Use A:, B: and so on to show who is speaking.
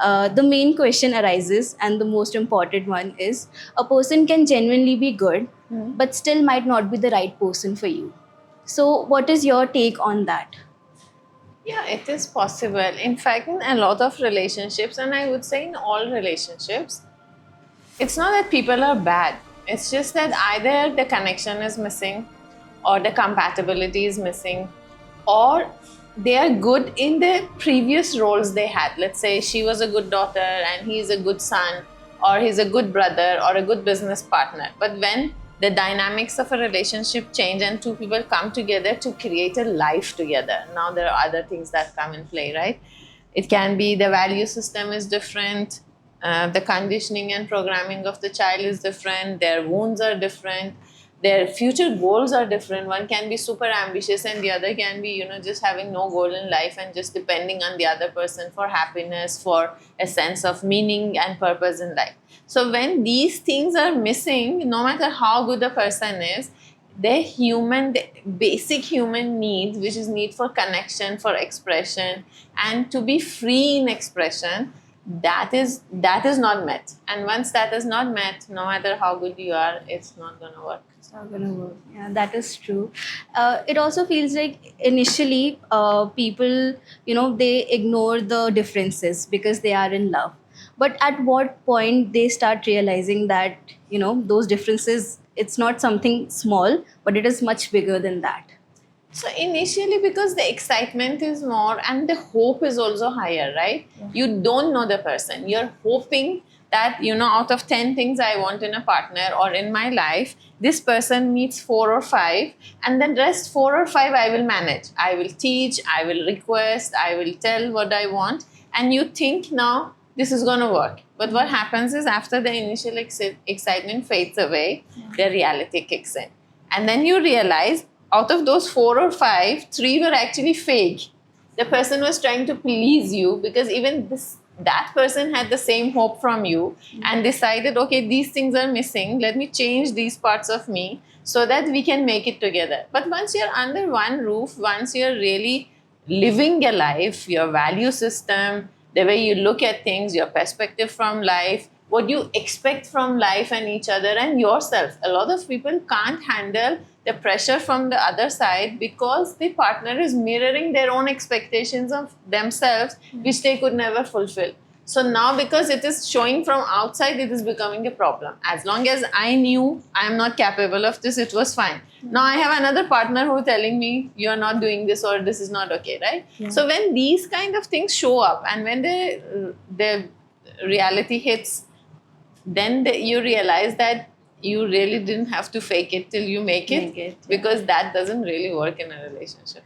A: the main question arises, and the most important one is, a person can genuinely be good, but still might not be the right person for you. So, what is your take on that?
B: Yeah, it is possible. In fact, in a lot of relationships, and I would say in all relationships, it's not that people are bad. It's just that either the connection is missing, or the compatibility is missing, or they are good in the previous roles they had. Let's say she was a good daughter and he is a good son, or he's a good brother or a good business partner. But when the dynamics of a relationship change and two people come together to create a life together, now there are other things that come in play, right? It can be the value system is different, the conditioning and programming of the child is different, their wounds are different, their future goals are different. One can be super ambitious and the other can be, just having no goal in life and just depending on the other person for happiness, for a sense of meaning and purpose in life. So when these things are missing, no matter how good a person is, the basic human needs, which is need for connection, for expression, and to be free in expression, that is not met. And once that is not met, no matter how good you are, it's not going to work.
A: It's not gonna work. Yeah, that is true. It also feels like initially people, they ignore the differences because they are in love. But at what point they start realizing that, those differences, it's not something small, but it is much bigger than that.
B: So initially, because the excitement is more and the hope is also higher, right?
A: Yeah.
B: You don't know the person. You're hoping that, out of 10 things I want in a partner or in my life, this person meets 4 or 5, and then rest 4 or 5 I will manage. I will teach, I will request, I will tell what I want. And you think now this is going to work. But what happens is after the initial excitement fades away, the reality kicks in. And then you realize out of those 4 or 5, 3 were actually fake. The person was trying to please you because even that person had the same hope from you and decided, okay, these things are missing. Let me change these parts of me so that we can make it together. But once you're under one roof, once you're really living a life, your value system, the way you look at things, your perspective from life, what you expect from life and each other and yourself. A lot of people can't handle the pressure from the other side because the partner is mirroring their own expectations of themselves, which they could never fulfill. So now, because it is showing from outside, it is becoming a problem. As long as I knew I am not capable of this, it was fine. Now I have another partner who telling me you are not doing this or this is not okay, right?
A: Yeah.
B: So when these kind of things show up and when the reality hits, then you realize that you really didn't have to fake it till you make it,
A: Make it, yeah.
B: because that doesn't really work in a relationship.